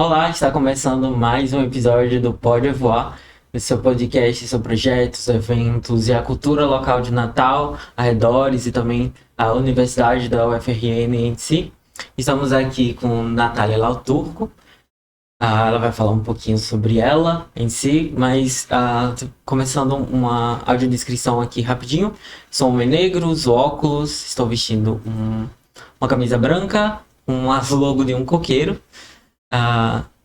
Olá, está começando mais um episódio do Pode Voar, o seu podcast sobre projetos, eventos e a cultura local de Natal, arredores e também a Universidade da UFRN em si. Estamos aqui com Natália Lauturco. Ela vai falar um pouquinho sobre ela em si, mas começando uma audiodescrição aqui rapidinho. Sou homem negro, uso óculos, estou vestindo uma camisa branca, um logo de um coqueiro.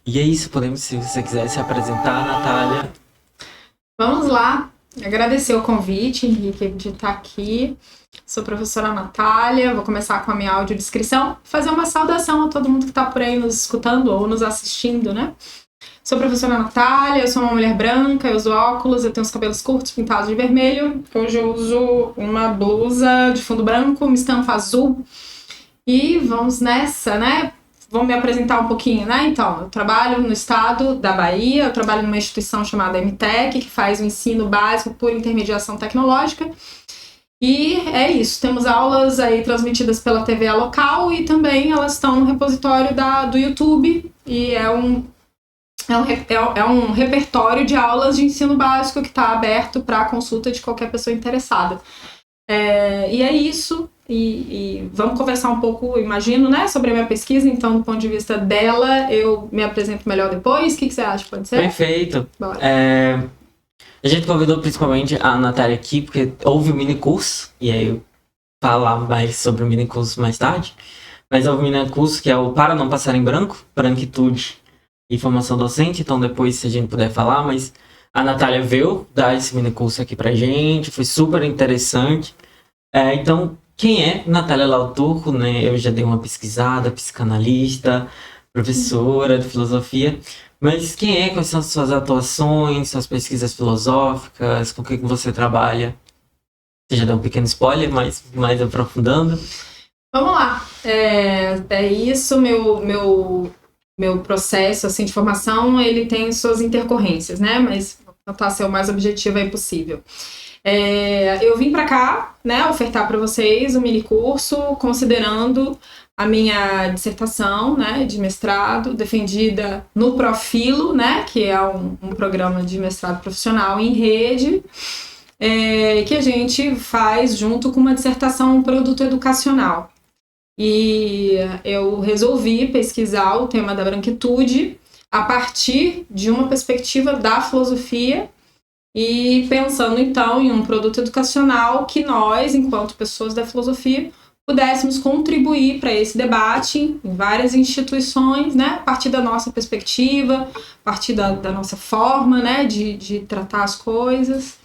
E é isso, podemos, se você quiser se apresentar, Natália. Vamos lá, agradecer o convite, Henrique, de estar aqui. Sou a professora Natália, vou começar com a minha audiodescrição, fazer uma saudação a todo mundo que está por aí nos escutando ou nos assistindo, né? Sou a professora Natália, eu sou uma mulher branca, eu uso óculos, eu tenho os cabelos curtos pintados de vermelho. Hoje eu uso uma blusa de fundo branco, uma estampa azul. E vamos nessa, né? Vou me apresentar um pouquinho, né? Então, eu trabalho no estado da Bahia, eu trabalho numa instituição chamada MTech, que faz o ensino básico por intermediação tecnológica. E é isso, temos aulas aí transmitidas pela TV local e também elas estão no repositório do YouTube. E é um repertório de aulas de ensino básico que está aberto para consulta de qualquer pessoa interessada. E é isso. E vamos conversar um pouco, imagino, né, sobre a minha pesquisa. Então, do ponto de vista dela, eu me apresento melhor depois. O que você acha? Pode ser? Perfeito. Bora. A gente convidou principalmente a Natália aqui porque houve um mini curso, e aí eu falar mais sobre o mini curso mais tarde. Mas houve um mini curso que é o Para Não Passar em Branco, Branquitude e Formação Docente. Então depois, se a gente puder falar, mas a Natália veio dar esse mini curso aqui pra gente, foi super interessante. Então, quem é Natália Lauturco, né? Eu já dei uma pesquisada, psicanalista, professora de filosofia. Mas quem é? Quais são as suas atuações, suas pesquisas filosóficas, com o que você trabalha? Você já deu um pequeno spoiler, mas mais aprofundando. Vamos lá. É isso, meu processo assim, de formação, ele tem suas intercorrências, né? Mas vou tentar ser o mais objetivo aí possível. Eu vim para cá, né, ofertar para vocês um mini curso, considerando a minha dissertação, né, de mestrado, defendida no Profilo, né, que é um programa de mestrado profissional em rede, que a gente faz junto com uma dissertação, um produto educacional. E eu resolvi pesquisar o tema da branquitude a partir de uma perspectiva da filosofia e pensando, então, em um produto educacional que nós, enquanto pessoas da filosofia, pudéssemos contribuir para esse debate em várias instituições, né, a partir da nossa perspectiva, a partir da nossa forma, né, de tratar as coisas.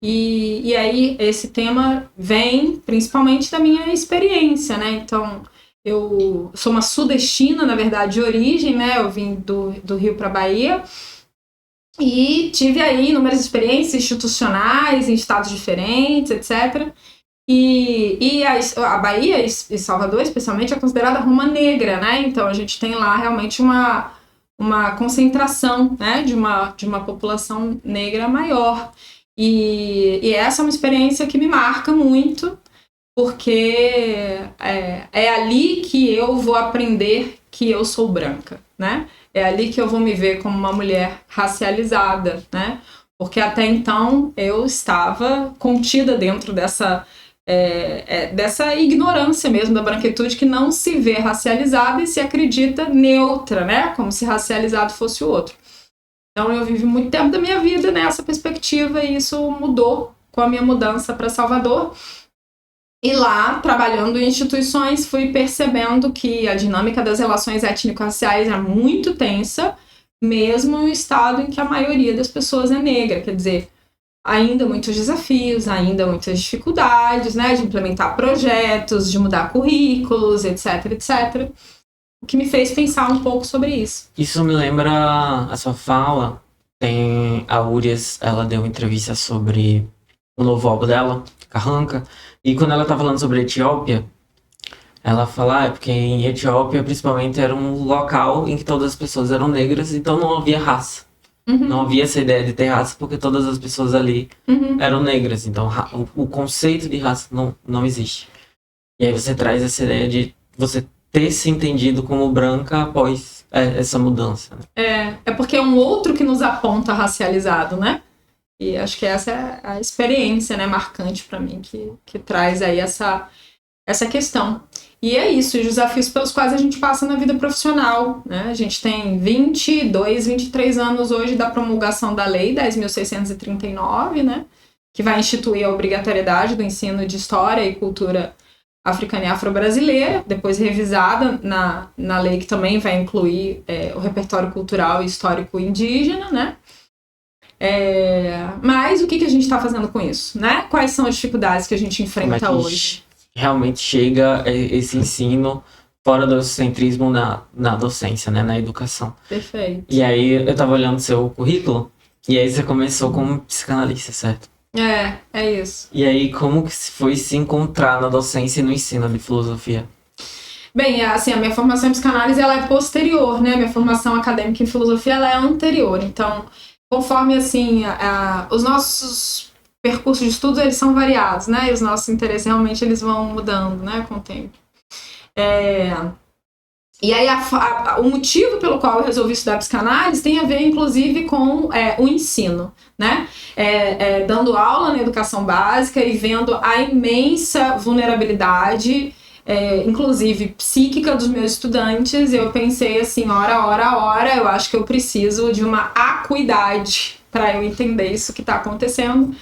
E aí esse tema vem principalmente da minha experiência, né? Então, eu sou uma sudestina, na verdade, de origem, né? Eu vim do Rio para a Bahia e tive aí inúmeras experiências institucionais em estados diferentes, etc. E a Bahia e Salvador, especialmente, é considerada Roma Negra, né? Então, a gente tem lá realmente uma concentração, né, de uma população negra maior. E essa é uma experiência que me marca muito, porque é ali que eu vou aprender que eu sou branca, né? É ali que eu vou me ver como uma mulher racializada, né? Porque até então eu estava contida dentro dessa ignorância mesmo da branquitude, que não se vê racializada e se acredita neutra, né? Como se racializado fosse o outro. Então eu vivi muito tempo da minha vida nessa perspectiva e isso mudou com a minha mudança para Salvador. E lá, trabalhando em instituições, fui percebendo que a dinâmica das relações étnico-raciais é muito tensa, mesmo em um estado em que a maioria das pessoas é negra. Quer dizer, ainda muitos desafios, ainda muitas dificuldades, né, de implementar projetos, de mudar currículos, etc, etc. O que me fez pensar um pouco sobre isso. Isso me lembra a sua fala. Tem a Urias, ela deu uma entrevista sobre o novo álbum dela, Carranca, e quando ela tá falando sobre a Etiópia, ela fala, porque em Etiópia, principalmente, era um local em que todas as pessoas eram negras, então não havia raça. Uhum. Não havia essa ideia de ter raça, porque todas as pessoas ali eram negras, então o conceito de raça não existe. E aí você traz essa ideia de você ter se entendido como branca após essa mudança. Né? É porque é um outro que nos aponta racializado, né? E acho que essa é a experiência, né, marcante para mim, que traz aí essa questão. E é isso, os desafios pelos quais a gente passa na vida profissional, né? A gente tem 22, 23 anos hoje da promulgação da Lei 10.639, né? Que vai instituir a obrigatoriedade do ensino de História e Cultura africana e afro-brasileira, depois revisada na lei que também vai incluir o repertório cultural e histórico indígena, né? Mas o que a gente está fazendo com isso, né? Quais são as dificuldades que a gente enfrenta hoje? Realmente chega esse ensino fora do centrismo na docência, né? Na educação. Perfeito. E aí eu estava olhando seu currículo, e aí você começou como psicanalista, certo? É isso. E aí, como que foi se encontrar na docência e no ensino de filosofia? Bem, assim, a minha formação em psicanálise, ela é posterior, né? Minha formação acadêmica em filosofia, ela é anterior. Então, conforme, assim, os nossos percursos de estudo, eles são variados, né? E os nossos interesses, realmente, eles vão mudando, né? Com o tempo. E aí, o motivo pelo qual eu resolvi estudar psicanálise tem a ver, inclusive, com o ensino, né? Dando aula na educação básica e vendo a imensa vulnerabilidade, inclusive psíquica, dos meus estudantes, eu pensei assim, ora, eu acho que eu preciso de uma acuidade para eu entender isso que está acontecendo.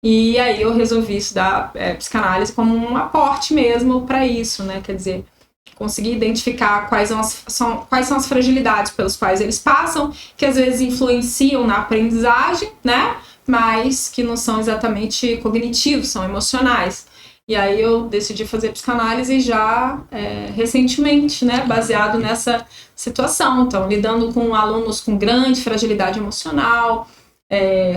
E aí eu resolvi estudar psicanálise como um aporte mesmo para isso, né? Quer dizer, conseguir identificar quais são as fragilidades pelas quais eles passam, que às vezes influenciam na aprendizagem, né? Mas que não são exatamente cognitivos, são emocionais. E aí eu decidi fazer psicanálise já recentemente, né? Baseado nessa situação. Então, lidando com alunos com grande fragilidade emocional,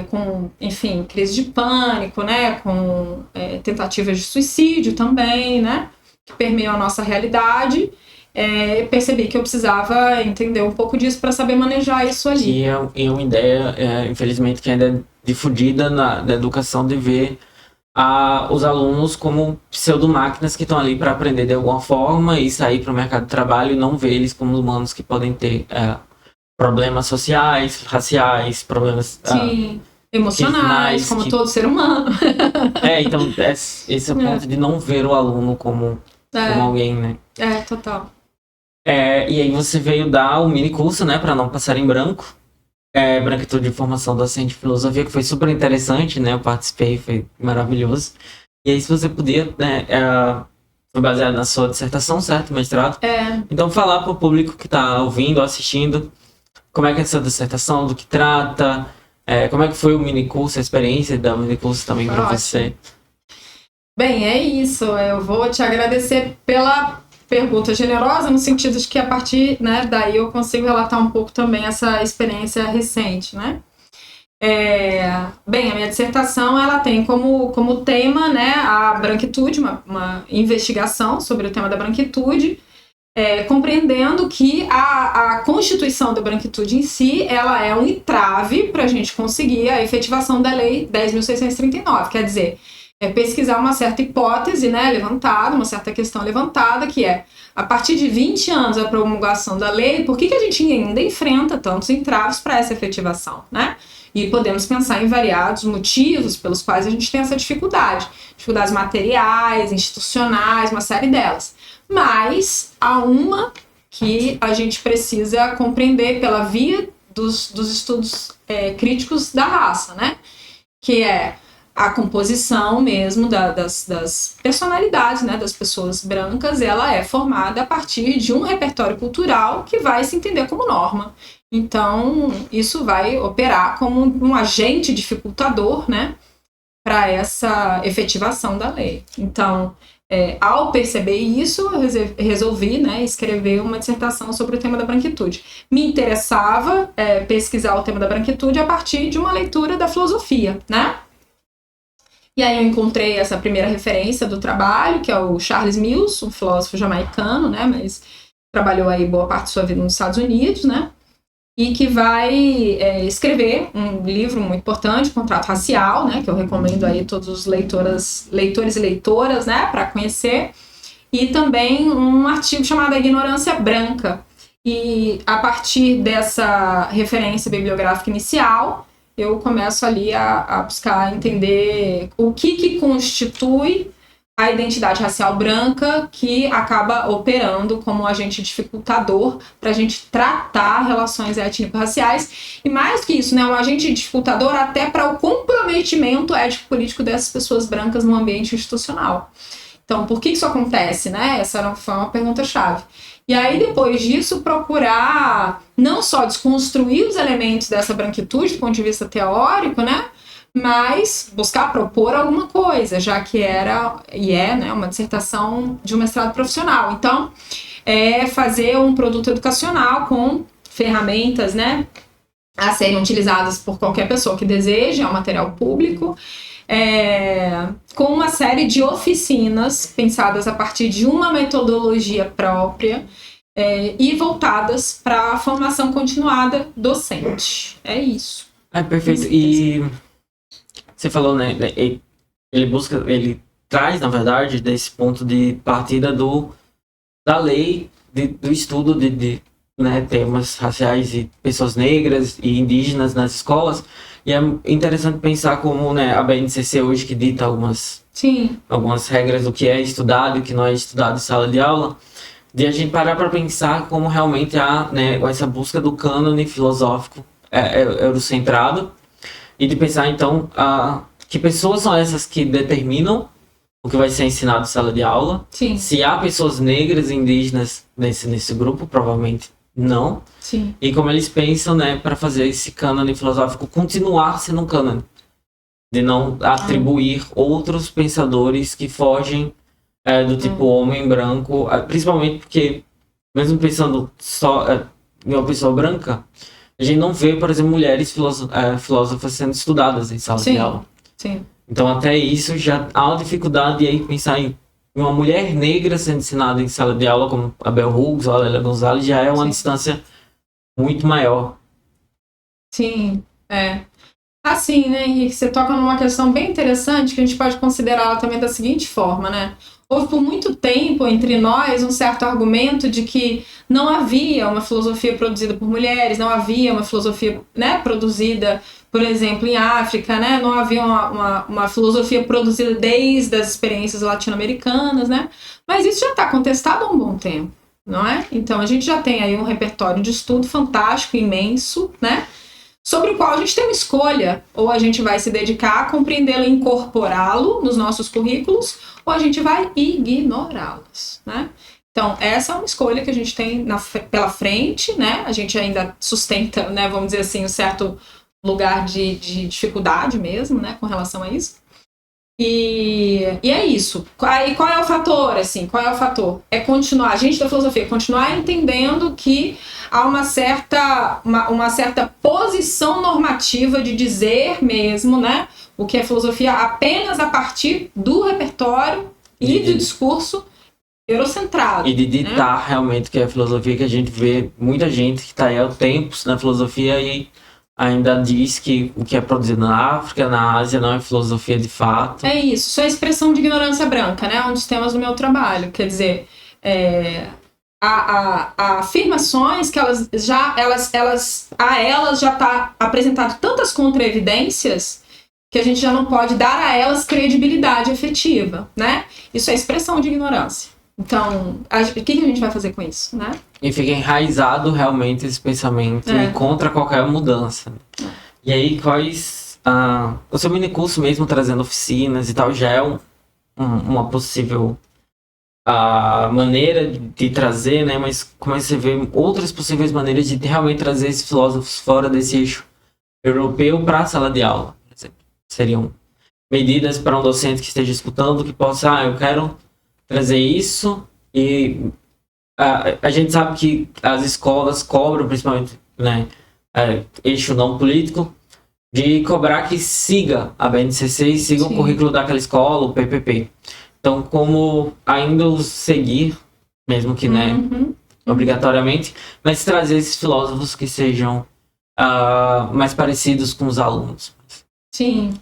com, enfim, crise de pânico, né? Com tentativas de suicídio também, né? Que permeiam a nossa realidade, percebi que eu precisava entender um pouco disso para saber manejar isso ali. E é uma ideia, infelizmente, que ainda é difundida na educação, de ver os alunos como pseudo-máquinas que estão ali para aprender de alguma forma e sair para o mercado de trabalho, e não ver eles como humanos que podem ter problemas sociais, raciais, problemas... Sim. Emocionais, como todo ser humano. Então, esse é o ponto de não ver o aluno como alguém, né? Total. E aí você veio dar o mini curso, né, para não passar em branco. Branquitude de Formação Docente de Filosofia, que foi super interessante, né? Eu participei, foi maravilhoso. E aí, se você podia, né, foi baseado na sua dissertação, certo? Mestrado? Então, falar para o público que está ouvindo, assistindo, como é que é essa dissertação, do que trata... como é que foi o minicurso, a experiência da minicurso também para você? Bem, é isso. Eu vou te agradecer pela pergunta generosa, no sentido de que a partir, né, daí eu consigo relatar um pouco também essa experiência recente, né? Bem, a minha dissertação, ela tem como tema, né, a branquitude, uma investigação sobre o tema da branquitude, compreendendo que a constituição da branquitude em si, ela é um entrave para a gente conseguir a efetivação da Lei 10.639, quer dizer, pesquisar uma certa hipótese, né, levantada, uma certa questão levantada, que a partir de 20 anos da promulgação da lei, por que a gente ainda enfrenta tantos entraves para essa efetivação, né? E podemos pensar em variados motivos pelos quais a gente tem essa dificuldade. Dificuldades materiais, institucionais, uma série delas. Mas há uma que a gente precisa compreender pela via dos estudos críticos da raça, né? Que é a composição mesmo das personalidades, né, das pessoas brancas, ela é formada a partir de um repertório cultural que vai se entender como norma. Então, isso vai operar como um agente dificultador, né, para essa efetivação da lei. Então, ao perceber isso, eu resolvi, né, escrever uma dissertação sobre o tema da branquitude. Me interessava pesquisar o tema da branquitude a partir de uma leitura da filosofia, né? E aí eu encontrei essa primeira referência do trabalho, que é o Charles Mills, um filósofo jamaicano, né, mas trabalhou aí boa parte de sua vida nos Estados Unidos, né, e que vai escrever um livro muito importante, Contrato Racial, né, que eu recomendo aí todos os leitores e leitoras, né, para conhecer. e também um artigo chamado A Ignorância Branca. E a partir dessa referência bibliográfica inicial, eu começo ali a buscar entender o que constitui a identidade racial branca, que acaba operando como agente dificultador para a gente tratar relações étnico-raciais. E mais que isso, né, um agente dificultador até para o comprometimento ético-político dessas pessoas brancas no ambiente institucional. Então, por que isso acontece, né? Essa foi uma pergunta-chave. E aí, depois disso, procurar não só desconstruir os elementos dessa branquitude do ponto de vista teórico, né? Mas buscar propor alguma coisa, já que era e é, né, uma dissertação de um mestrado profissional. Então, fazer um produto educacional com ferramentas, né, a serem utilizadas por qualquer pessoa que deseje, é um material público, com uma série de oficinas pensadas a partir de uma metodologia própria e voltadas para a formação continuada docente. É isso. Perfeito. E você falou, né? Ele traz, na verdade, desse ponto de partida da lei, do estudo de né, temas raciais e pessoas negras e indígenas nas escolas. E é interessante pensar como, né, a BNCC hoje que dita algumas regras do que é estudado e o que não é estudado em sala de aula, de a gente parar para pensar como realmente há, né, essa busca do cânone filosófico eurocentrado, e de pensar, então, que pessoas são essas que determinam o que vai ser ensinado em sala de aula. Sim. Se há pessoas negras e indígenas nesse grupo, provavelmente não. Sim. E como eles pensam, né, para fazer esse cânone filosófico continuar sendo um cânone. De não atribuir outros pensadores que fogem do tipo homem branco, principalmente porque, mesmo pensando só em uma pessoa branca, a gente não vê, por exemplo, mulheres filósofas sendo estudadas em sala de aula. Sim. Então, até isso já há uma dificuldade aí pensar em uma mulher negra sendo ensinada em sala de aula, como a Bell Hooks ou a Lélia Gonzalez, já é uma distância muito maior. Sim, Assim, né, Henrique, você toca numa questão bem interessante que a gente pode considerá-la também da seguinte forma, né? Houve por muito tempo entre nós um certo argumento de que não havia uma filosofia produzida por mulheres, não havia uma filosofia, né, produzida, por exemplo, em África, né? Não havia uma filosofia produzida desde as experiências latino-americanas, né? Mas isso já está contestado há um bom tempo, não é? Então a gente já tem aí um repertório de estudo fantástico, imenso, né? Sobre o qual a gente tem uma escolha, ou a gente vai se dedicar a compreendê-lo e incorporá-lo nos nossos currículos, ou a gente vai ignorá-los, né? Então, essa é uma escolha que a gente tem pela frente, né? A gente ainda sustenta, né, vamos dizer assim, um certo lugar de dificuldade mesmo, né, com relação a isso. E é isso. Aí qual é o fator, assim? Qual é o fator? É continuar, a gente da filosofia, continuar entendendo que há uma certa posição normativa de dizer mesmo, né, o que é filosofia apenas a partir do repertório e do discurso eurocentrado. E de ditar realmente que é a filosofia, que a gente vê muita gente que está aí há tempos na filosofia e ainda diz que o que é produzido na África, na Ásia, não é filosofia de fato. É isso é a expressão de ignorância branca, né? Um dos temas do meu trabalho. Quer dizer, afirmações que elas já está apresentado tantas contra-evidências que a gente já não pode dar a elas credibilidade efetiva, né? Isso é expressão de ignorância. Então, o que a gente vai fazer com isso, né? E fica enraizado realmente esse pensamento e contra qualquer mudança. E aí, o seu minicurso mesmo, trazendo oficinas e tal, já é uma possível maneira de trazer, né? Mas como você vê outras possíveis maneiras de realmente trazer esses filósofos fora desse eixo europeu para a sala de aula, por exemplo. Seriam medidas para um docente que esteja escutando, que possa, eu quero trazer isso, e a gente sabe que as escolas cobram, principalmente, né, eixo não político, de cobrar que siga a BNCC e siga o currículo daquela escola, o PPP. Então, como ainda os seguir, mesmo que né, obrigatoriamente, mas trazer esses filósofos que sejam mais parecidos com os alunos. Sim.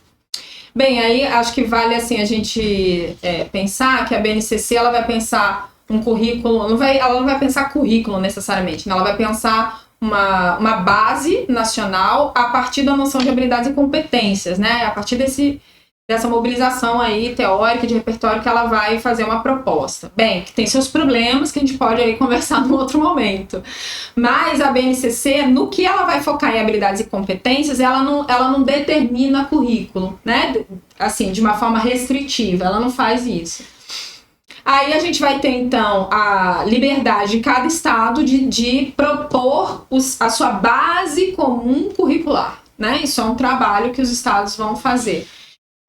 Bem, aí acho que vale assim a gente pensar que a BNCC ela vai pensar um currículo, ela não vai pensar currículo necessariamente, né? Ela vai pensar uma base nacional a partir da noção de habilidades e competências, né? A partir dessa mobilização aí teórica de repertório que ela vai fazer uma proposta. Bem, que tem seus problemas que a gente pode aí conversar num outro momento. Mas a BNCC, no que ela vai focar em habilidades e competências, ela não determina currículo, né? Assim, de uma forma restritiva, ela não faz isso. Aí a gente vai ter, então, a liberdade de cada estado de propor a sua base comum curricular, né? Isso é um trabalho que os estados vão fazer.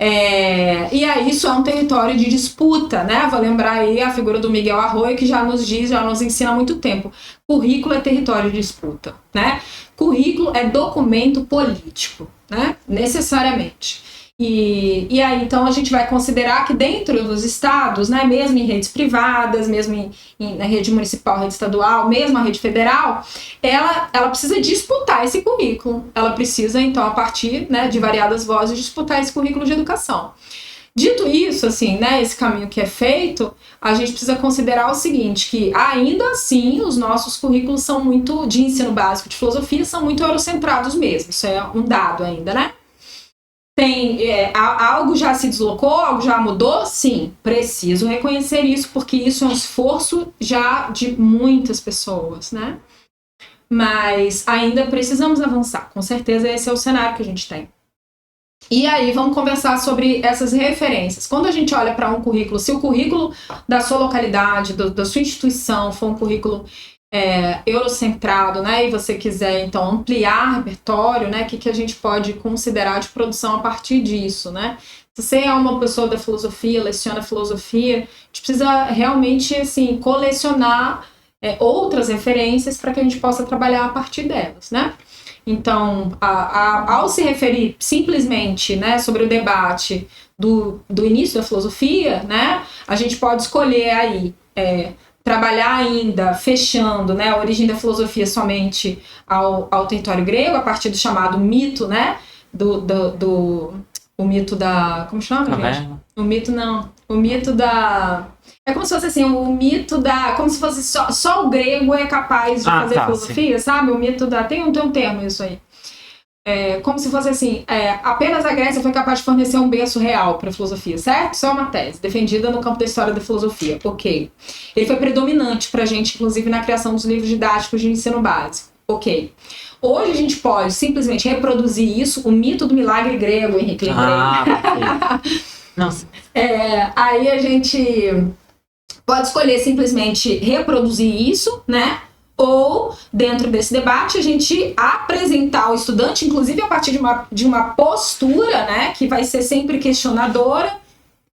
E aí isso é um território de disputa, né? Vou lembrar aí a figura do Miguel Arroyo, que já nos ensina há muito tempo. Currículo é território de disputa, né? Currículo é documento político, né? Necessariamente. E aí, então, a gente vai considerar que dentro dos estados, né, mesmo em redes privadas, mesmo na rede municipal, rede estadual, mesmo a rede federal, ela precisa disputar esse currículo. Ela precisa, então, a partir, né, de variadas vozes, disputar esse currículo de educação. Dito isso, assim, né, esse caminho que é feito, a gente precisa considerar o seguinte, que ainda assim os nossos currículos são muito, de ensino básico de filosofia, são muito eurocentrados mesmo. Isso é um dado ainda, né? Algo já se deslocou, algo já mudou? Sim, preciso reconhecer isso, porque isso é um esforço já de muitas pessoas, né? Mas ainda precisamos avançar, com certeza esse é o cenário que a gente tem. E aí vamos conversar sobre essas referências. Quando a gente olha para um currículo, se o currículo da sua localidade, da sua instituição for um currículo eurocentrado, né, e você quiser então ampliar repertório, né, o que a gente pode considerar de produção a partir disso, né? Se você é uma pessoa da filosofia, leciona filosofia, a gente precisa realmente assim colecionar outras referências para que a gente possa trabalhar a partir delas, né? Então, ao se referir simplesmente, né, sobre o debate do início da filosofia, né, a gente pode escolher aí trabalhar ainda fechando, né, a origem da filosofia somente ao território grego, a partir do chamado mito, né, o mito da... Como chama, gente? O mito não. O mito da... É como se fosse assim, o mito da... Como se fosse só o grego é capaz de fazer filosofia, sim. Sabe? O mito da... Tem um termo isso aí. Como se fosse assim, apenas a Grécia foi capaz de fornecer um berço real para a filosofia, certo? Isso é uma tese, defendida no campo da história da filosofia, ok. Ele foi predominante para a gente, inclusive, na criação dos livros didáticos de ensino básico, ok. Hoje a gente pode simplesmente reproduzir isso, o mito do milagre grego, Henrique Lembrei. Nossa. Aí a gente pode escolher simplesmente reproduzir isso, né? Ou, dentro desse debate, a gente apresentar ao estudante, inclusive a partir de uma postura, né, que vai ser sempre questionadora,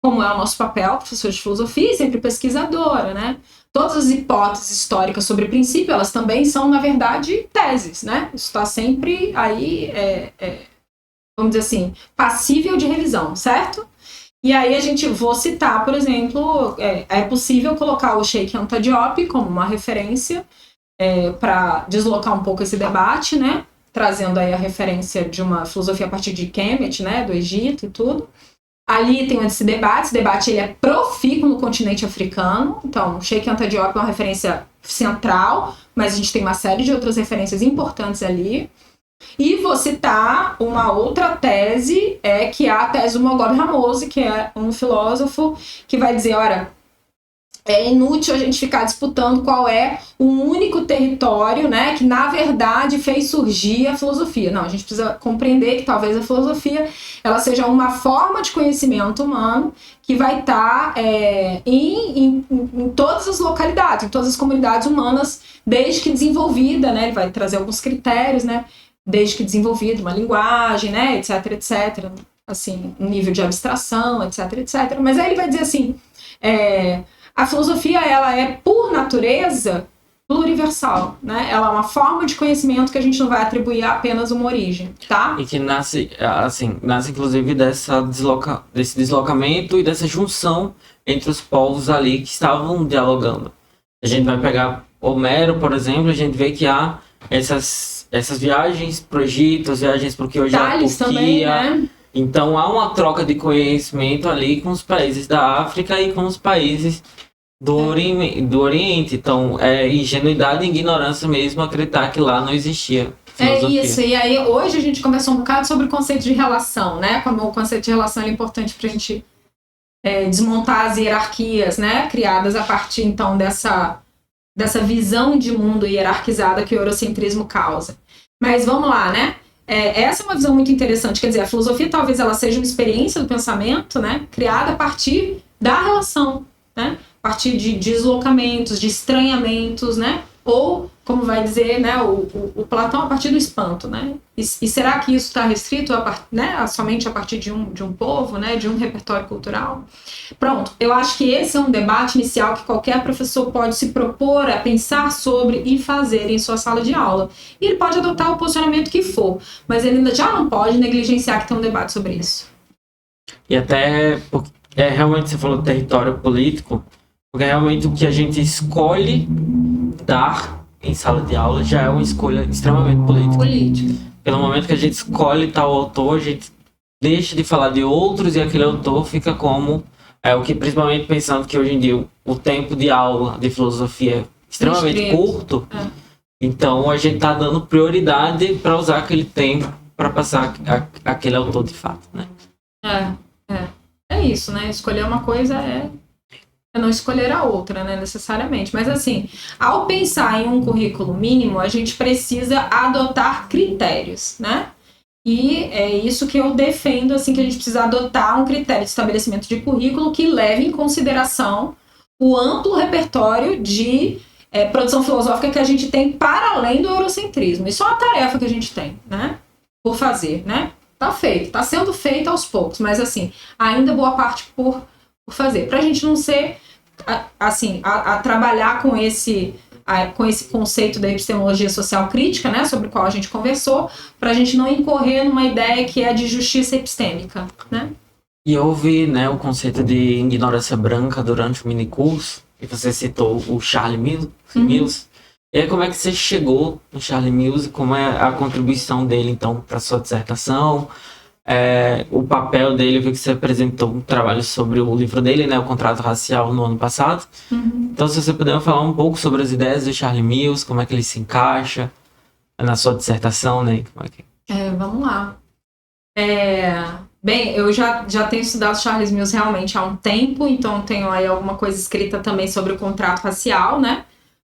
como é o nosso papel, professor de filosofia, sempre pesquisadora, né? Todas as hipóteses históricas sobre o princípio, elas também são, na verdade, teses, né? Isso está sempre aí, vamos dizer assim, passível de revisão, certo? E aí vou citar, por exemplo, é possível colocar o Sheikh Anta Diop como uma referência para deslocar um pouco esse debate, né? Trazendo aí a referência de uma filosofia a partir de Kemet, né? Do Egito e tudo. Ali tem esse debate ele é profícuo no continente africano, então Sheikh Anta Diop é uma referência central, mas a gente tem uma série de outras referências importantes ali. E vou citar uma outra tese, que é a tese do Moghob Ramose, que é um filósofo que vai dizer, olha, é inútil a gente ficar disputando qual é o único território, né, que na verdade fez surgir a filosofia. Não, a gente precisa compreender que talvez a filosofia ela seja uma forma de conhecimento humano que vai estar em todas as localidades, em todas as comunidades humanas, desde que desenvolvida, né, ele vai trazer alguns critérios, né, desde que desenvolvida uma linguagem, né, etc, etc, assim, um nível de abstração, etc, etc. Mas aí ele vai dizer assim, a filosofia, ela é, por natureza, pluriversal, né? Ela é uma forma de conhecimento que a gente não vai atribuir a apenas uma origem, tá? E que nasce inclusive desse deslocamento e dessa junção entre os povos ali que estavam dialogando. A gente vai pegar Homero, por exemplo, a gente vê que há essas viagens para o Egito, as viagens para o que hoje é a Turquia, também, né? Então há uma troca de conhecimento ali com os países da África e com os países do Oriente. Então é ingenuidade e ignorância mesmo acreditar que lá não existia filosofia. É isso, e aí hoje a gente conversou um bocado sobre o conceito de relação, né? Como o conceito de relação é importante pra gente desmontar as hierarquias, né? Criadas a partir, então, dessa visão de mundo hierarquizada que o eurocentrismo causa. Mas vamos lá, né? Essa é uma visão muito interessante, quer dizer, a filosofia talvez ela seja uma experiência do pensamento, né? Criada a partir da relação, né? A partir de deslocamentos, de estranhamentos, né? Ou, como vai dizer, né, o Platão, a partir do espanto, né? E será que isso está restrito somente a partir de um povo, né, de um repertório cultural? Pronto, eu acho que esse é um debate inicial que qualquer professor pode se propor a pensar sobre e fazer em sua sala de aula. E ele pode adotar o posicionamento que for, mas ele ainda já não pode negligenciar que tem um debate sobre isso. E até, realmente você falou território político, porque realmente o que a gente escolhe dar em sala de aula já é uma escolha extremamente política. Pelo momento que a gente escolhe tal autor, a gente deixa de falar de outros e aquele autor fica como o que, principalmente pensando que hoje em dia o tempo de aula de filosofia é extremamente curto, então a gente está dando prioridade para usar aquele tempo para passar aquele autor de fato, né? É isso, né? Escolher uma coisa é não escolher a outra, né, necessariamente. Mas assim, ao pensar em um currículo mínimo, a gente precisa adotar critérios, né? E é isso que eu defendo, assim, que a gente precisa adotar um critério de estabelecimento de currículo que leve em consideração o amplo repertório de produção filosófica que a gente tem para além do eurocentrismo. Isso é uma tarefa que a gente tem, né? Por fazer, né? Tá feito, tá sendo feito aos poucos, mas assim, ainda boa parte por fazer. Pra gente não ser assim, a trabalhar com esse conceito da epistemologia social crítica, né, sobre o qual a gente conversou, para a gente não incorrer numa ideia que é de justiça epistêmica, né? E houve, né, o conceito de ignorância branca durante o minicurso, e você citou o Charles Mills. E aí, como é que você chegou no Charles Mills e como é a contribuição dele, então, para sua dissertação? O papel dele, eu vi que você apresentou um trabalho sobre o livro dele, né, O Contrato Racial, no ano passado. Então, se você puder falar um pouco sobre as ideias do Charles Mills, como é que ele se encaixa na sua dissertação, né? Como é que... Vamos lá. Bem, eu já tenho estudado Charles Mills realmente há um tempo, então tenho aí alguma coisa escrita também sobre o contrato racial, né?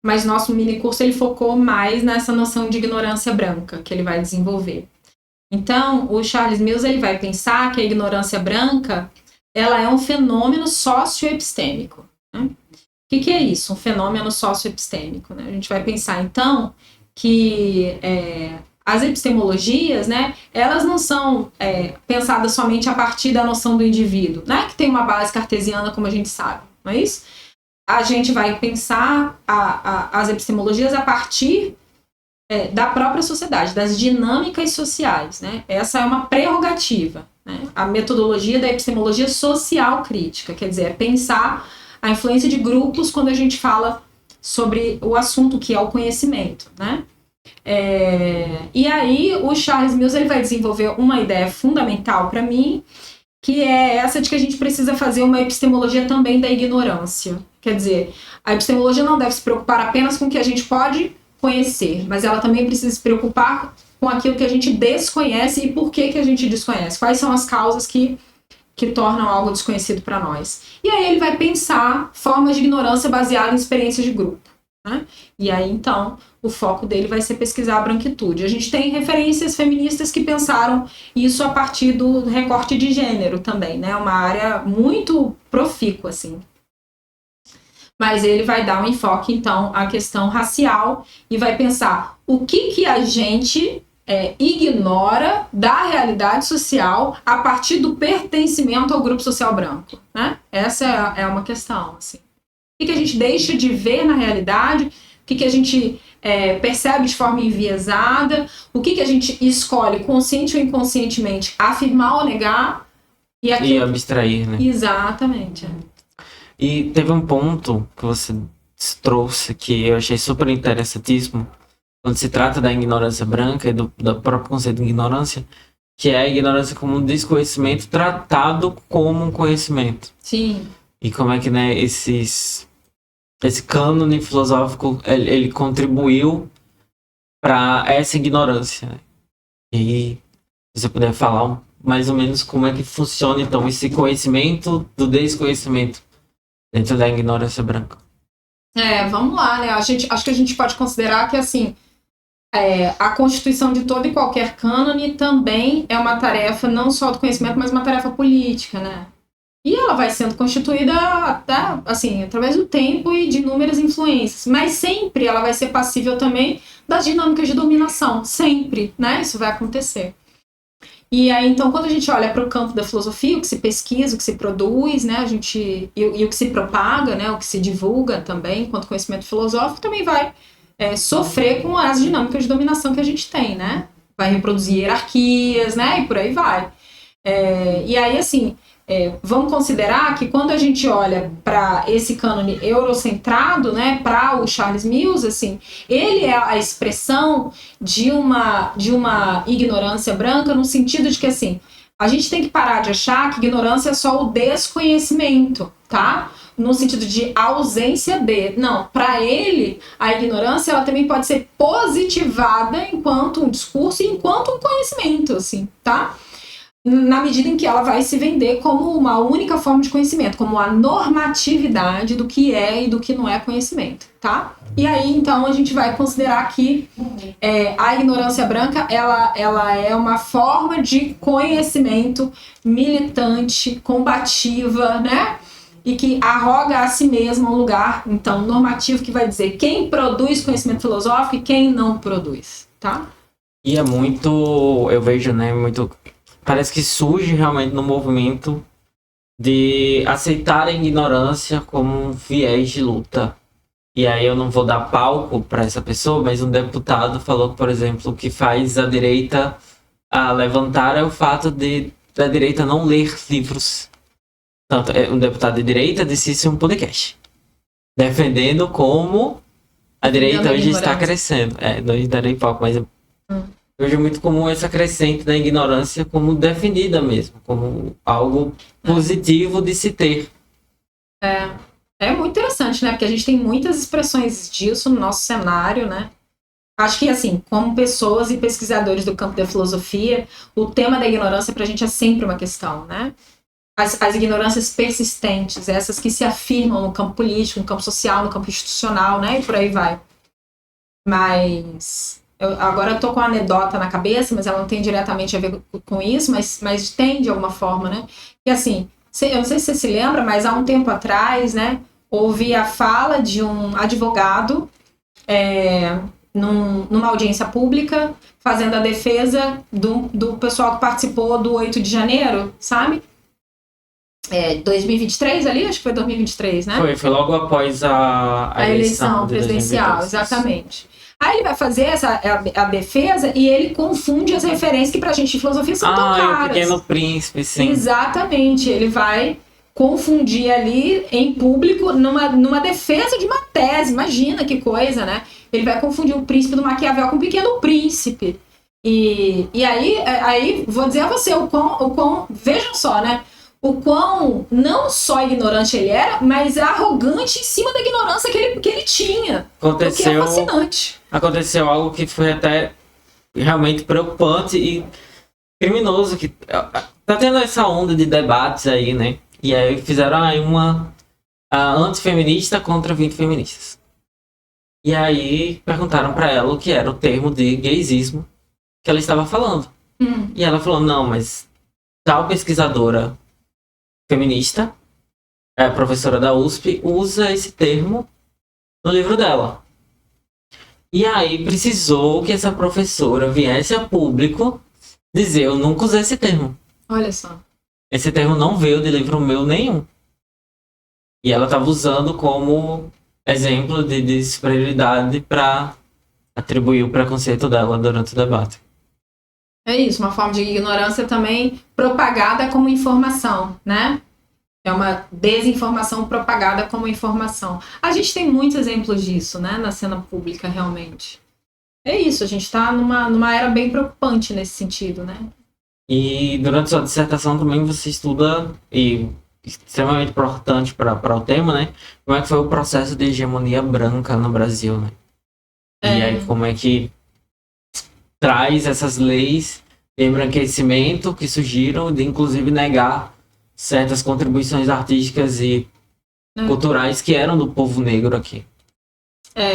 Mas nosso mini curso ele focou mais nessa noção de ignorância branca que ele vai desenvolver. Então, o Charles Mills ele vai pensar que a ignorância branca ela é um fenômeno socioepistêmico. Né? O que é isso? Um fenômeno socioepistêmico. Né? A gente vai pensar, então, que as epistemologias, né, elas não são pensadas somente a partir da noção do indivíduo, né, que tem uma base cartesiana, como a gente sabe, não é isso? A gente vai pensar as epistemologias a partir da própria sociedade, das dinâmicas sociais, né? Essa é uma prerrogativa, né? A metodologia da epistemologia social crítica, quer dizer, é pensar a influência de grupos quando a gente fala sobre o assunto que é o conhecimento, né? E aí o Charles Mills ele vai desenvolver uma ideia fundamental para mim, que é essa de que a gente precisa fazer uma epistemologia também da ignorância. Quer dizer, a epistemologia não deve se preocupar apenas com o que a gente pode conhecer, mas ela também precisa se preocupar com aquilo que a gente desconhece e por que a gente desconhece. Quais são as causas que tornam algo desconhecido para nós. E aí ele vai pensar formas de ignorância baseadas em experiências de grupo. Né? E aí, então, o foco dele vai ser pesquisar a branquitude. A gente tem referências feministas que pensaram isso a partir do recorte de gênero também, né? Uma área muito profícua, assim. Mas ele vai dar um enfoque, então, à questão racial e vai pensar o que a gente ignora da realidade social a partir do pertencimento ao grupo social branco, né? Essa é uma questão, assim. O que a gente deixa de ver na realidade, o que a gente percebe de forma enviesada, o que a gente escolhe, consciente ou inconscientemente, afirmar ou negar. E abstrair, né? Exatamente. E teve um ponto que você trouxe que eu achei super interessantíssimo, quando se trata da ignorância branca e do próprio conceito de ignorância, que é a ignorância como um desconhecimento tratado como um conhecimento. Sim. E como é que, né, esse cânone filosófico, ele contribuiu para essa ignorância, né? E se você puder falar mais ou menos como é que funciona, então, esse conhecimento do desconhecimento dentro da ignorância branca. Vamos lá, né? Acho que a gente pode considerar que, assim, a constituição de todo e qualquer cânone também é uma tarefa não só do conhecimento, mas uma tarefa política, né? E ela vai sendo constituída, assim, através do tempo e de inúmeras influências. Mas sempre ela vai ser passível também das dinâmicas de dominação. Sempre, né? Isso vai acontecer. E aí, então, quando a gente olha para o campo da filosofia, o que se pesquisa, o que se produz, né? E o que se propaga, né? O que se divulga também, enquanto conhecimento filosófico, também vai sofrer com as dinâmicas de dominação que a gente tem, né? Vai reproduzir hierarquias, né? E por aí vai. E aí, assim... vamos considerar que quando a gente olha para esse cânone eurocentrado, né, para o Charles Mills, assim, ele é a expressão de uma ignorância branca no sentido de que, assim, a gente tem que parar de achar que ignorância é só o desconhecimento, tá? No sentido de ausência de. Não, para ele, a ignorância ela também pode ser positivada enquanto um discurso e enquanto um conhecimento, assim, tá? Na medida em que ela vai se vender como uma única forma de conhecimento, como a normatividade do que é e do que não é conhecimento, tá? E aí, então, a gente vai considerar que a ignorância branca, ela é uma forma de conhecimento militante, combativa, né? E que arroga a si mesma um lugar, então, normativo, que vai dizer quem produz conhecimento filosófico e quem não produz, tá? E é muito, eu vejo, né, muito... Parece que surge realmente no movimento de aceitar a ignorância como um viés de luta. E aí eu não vou dar palco para essa pessoa, mas um deputado falou, por exemplo, que faz a direita a levantar é o fato da direita não ler livros. Tanto, um deputado de direita disse isso em um podcast, defendendo como a direita hoje está crescendo. Não darei palco, mas... Eu vejo muito como essa crescente da ignorância como defendida mesmo, como algo positivo de se ter. É muito interessante, né? Porque a gente tem muitas expressões disso no nosso cenário, né? Acho que, assim, como pessoas e pesquisadores do campo da filosofia, o tema da ignorância pra gente é sempre uma questão, né? As ignorâncias persistentes, essas que se afirmam no campo político, no campo social, no campo institucional, né? E por aí vai. Mas... agora eu tô com uma anedota na cabeça, mas ela não tem diretamente a ver com isso, mas tem de alguma forma, né? E assim, eu não sei se você se lembra, mas há um tempo atrás, né, houve a fala de um advogado numa audiência pública, fazendo a defesa do pessoal que participou do 8 de janeiro, sabe? 2023 ali, acho que foi 2023, né? Foi logo após a eleição presidencial, exatamente. Aí ele vai fazer a defesa e ele confunde as referências que pra gente de filosofia são tão caras. O Pequeno Príncipe, sim. Exatamente, ele vai confundir ali em público numa defesa de uma tese, imagina que coisa, né? Ele vai confundir o príncipe do Maquiavel com o Pequeno Príncipe. E aí vou dizer a você o quão vejam só, né? O quão não só ignorante ele era, mas arrogante em cima da ignorância que ele tinha. O que é fascinante. Aconteceu algo que foi até realmente preocupante e criminoso, que tá tendo essa onda de debates aí, né? E aí fizeram uma antifeminista contra 20 feministas. E aí perguntaram pra ela o que era o termo de gaysismo que ela estava falando. E ela falou, não, mas tal pesquisadora feminista, professora da USP, usa esse termo no livro dela. E aí precisou que essa professora viesse a público dizer, eu nunca usei esse termo. Olha só. Esse termo não veio de livro meu nenhum. E ela estava usando como exemplo de superioridade para atribuir o preconceito dela durante o debate. É isso, uma forma de ignorância também propagada como informação, né? É uma desinformação propagada como informação. A gente tem muitos exemplos disso, né? Na cena pública, realmente. É isso, a gente está numa era bem preocupante nesse sentido, né? E durante sua dissertação também você estuda, e extremamente importante para o tema, né? Como é que foi o processo de hegemonia branca no Brasil, né? E aí como é que traz essas leis de embranquecimento que surgiram, de inclusive negar certas contribuições artísticas e culturais que eram do povo negro aqui.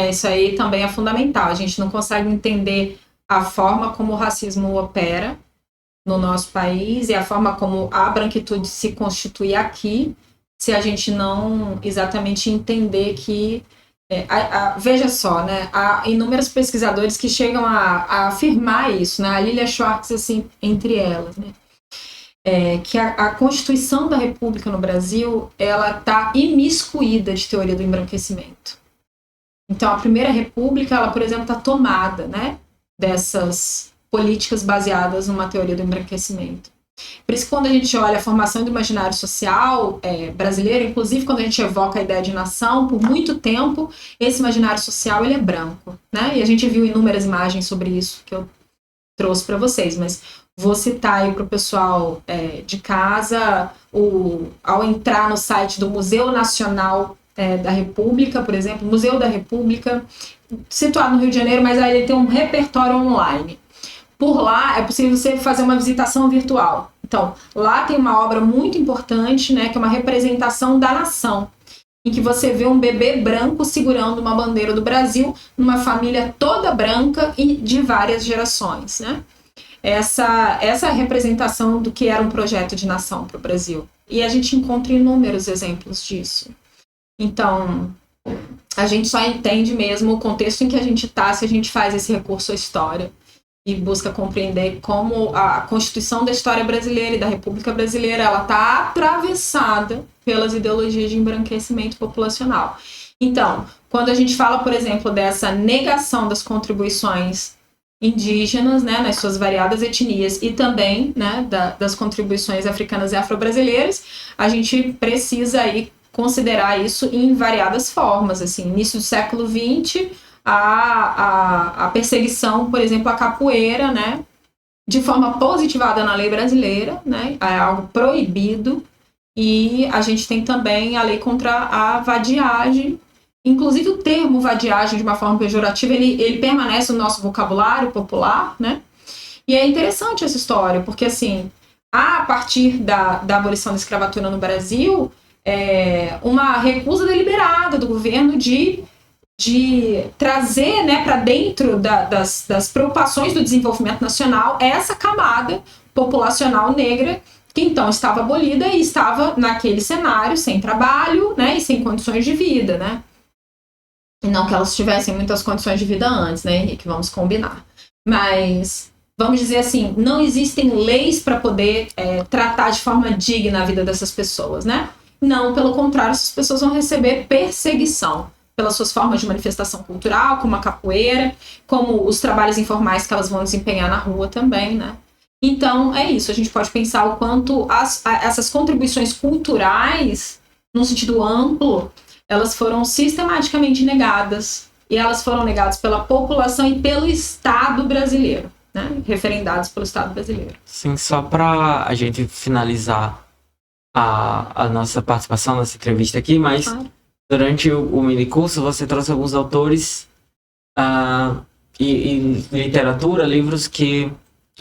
Isso aí também é fundamental. A gente não consegue entender a forma como o racismo opera no nosso país e a forma como a branquitude se constitui aqui, se a gente não exatamente entender que veja só, né? Há inúmeros pesquisadores que chegam a afirmar isso, né? A Lilia Schwartz, assim, entre elas, né? Que a Constituição da República no Brasil, ela está imiscuída de teoria do embranquecimento. Então, a Primeira República, ela, por exemplo, está tomada, né? Dessas políticas baseadas numa teoria do embranquecimento. Por isso que quando a gente olha a formação do imaginário social brasileiro, inclusive quando a gente evoca a ideia de nação, por muito tempo, esse imaginário social ele é branco, né? E a gente viu inúmeras imagens sobre isso que eu trouxe para vocês, mas vou citar aí para o pessoal de casa, ao entrar no site do Museu Nacional da República, por exemplo, Museu da República, situado no Rio de Janeiro, mas aí ele tem um repertório online. Por lá é possível você fazer uma visitação virtual. Então, lá tem uma obra muito importante, né, que é uma representação da nação, em que você vê um bebê branco segurando uma bandeira do Brasil, numa família toda branca e de várias gerações, né? Essa representação do que era um projeto de nação para o Brasil. E a gente encontra inúmeros exemplos disso. Então, a gente só entende mesmo o contexto em que a gente está se a gente faz esse recurso à história e busca compreender como a Constituição da história brasileira e da República Brasileira ela está atravessada pelas ideologias de embranquecimento populacional. Então, quando a gente fala, por exemplo, dessa negação das contribuições indígenas, né, nas suas variadas etnias e também, né, das contribuições africanas e afro-brasileiras, a gente precisa aí considerar isso em variadas formas. Assim, início do século XX, a perseguição, por exemplo, à capoeira, né, de forma positivada na lei brasileira, né, é algo proibido, e a gente tem também a lei contra a vadiagem. Inclusive o termo vadiagem, de uma forma pejorativa, ele permanece no nosso vocabulário popular, né, e é interessante essa história, porque assim, a partir da abolição da escravatura no Brasil, uma recusa deliberada do governo de trazer, né, para dentro das preocupações do desenvolvimento nacional essa camada populacional negra que então estava abolida e estava naquele cenário sem trabalho, né, e sem condições de vida, né? E não que elas tivessem muitas condições de vida antes, né, Henrique? Vamos combinar. Mas, vamos dizer assim, não existem leis para poder tratar de forma digna a vida dessas pessoas, né? Não, pelo contrário, essas pessoas vão receber perseguição pelas suas formas de manifestação cultural, como a capoeira, como os trabalhos informais que elas vão desempenhar na rua também, né? Então, é isso. A gente pode pensar o quanto essas contribuições culturais, num sentido amplo, elas foram sistematicamente negadas. E elas foram negadas pela população e pelo Estado brasileiro, né? Referendadas pelo Estado brasileiro. Sim, só para a gente finalizar a nossa participação nessa entrevista aqui, mas durante o minicurso você trouxe alguns autores e literatura, livros que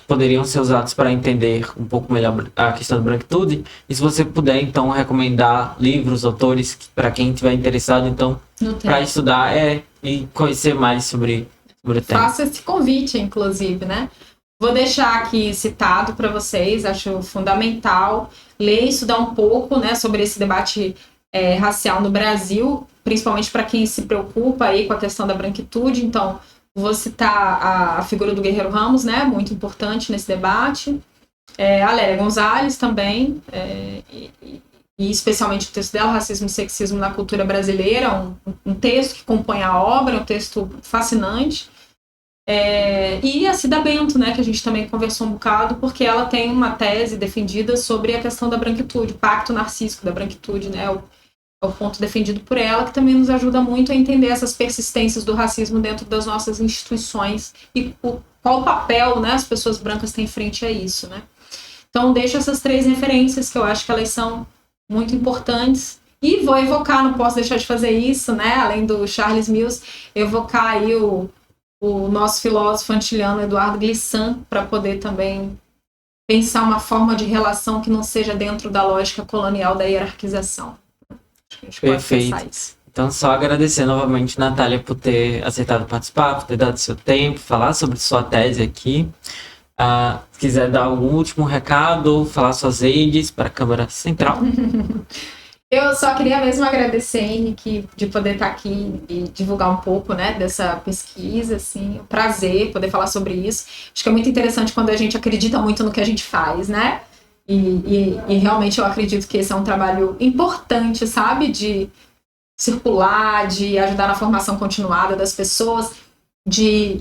poderiam ser usados para entender um pouco melhor a questão da branquitude. E se você puder, então, recomendar livros, autores, para quem estiver interessado, então, para estudar e conhecer mais sobre o tema. Faça esse convite, inclusive, né? Vou deixar aqui citado para vocês, acho fundamental ler e estudar um pouco, né, sobre esse debate racial no Brasil, principalmente para quem se preocupa aí com a questão da branquitude. Então, vou citar a figura do Guerreiro Ramos, né, muito importante nesse debate. A Lélia Gonzalez também, e especialmente o texto dela, Racismo e Sexismo na Cultura Brasileira, um texto que compõe a obra, um texto fascinante. E a Cida Bento, né, que a gente também conversou um bocado, porque ela tem uma tese defendida sobre a questão da branquitude, o pacto narcísico da branquitude, né, o ponto defendido por ela, que também nos ajuda muito a entender essas persistências do racismo dentro das nossas instituições e qual o papel, né, as pessoas brancas têm frente a isso, né. Então, deixo essas 3 referências, que eu acho que elas são muito importantes. E vou evocar, não posso deixar de fazer isso, né? Além do Charles Mills, evocar aí o nosso filósofo antiliano Eduardo Glissant, para poder também pensar uma forma de relação que não seja dentro da lógica colonial da hierarquização. Acho que a gente pode pensar isso. Então, só agradecer novamente, Natália, por ter aceitado participar, por ter dado seu tempo, falar sobre sua tese aqui. Se quiser dar algum último recado, falar suas redes para a Câmara Central. Eu só queria mesmo agradecer, Henrique, de poder estar aqui e divulgar um pouco, né, dessa pesquisa, assim, um prazer poder falar sobre isso. Acho que é muito interessante quando a gente acredita muito no que a gente faz, né? E realmente eu acredito que esse é um trabalho importante, sabe? De circular, de ajudar na formação continuada das pessoas, de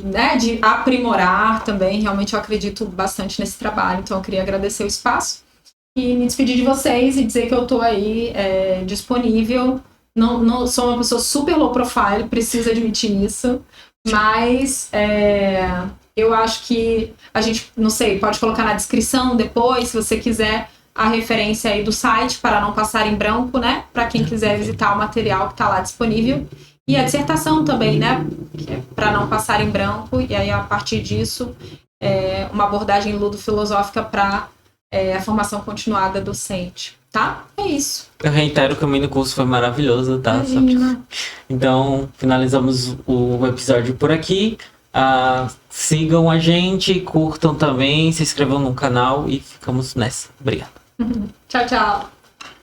aprimorar também. Realmente eu acredito bastante nesse trabalho, então eu queria agradecer o espaço e me despedir de vocês e dizer que eu tô aí disponível. Não sou uma pessoa super low profile, preciso admitir isso, mas eu acho que a gente, não sei, pode colocar na descrição depois, se você quiser, a referência aí do site, para não passar em branco, né? Para quem quiser visitar o material que está lá disponível. E a dissertação também, né? Para não passar em branco. E aí, a partir disso, uma abordagem ludo-filosófica para a formação continuada docente. Tá? É isso. Eu reitero que o mini curso foi maravilhoso, tá? Então, finalizamos o episódio por aqui. Sigam a gente, curtam também, se inscrevam no canal e ficamos nessa. Obrigado. Tchau, tchau.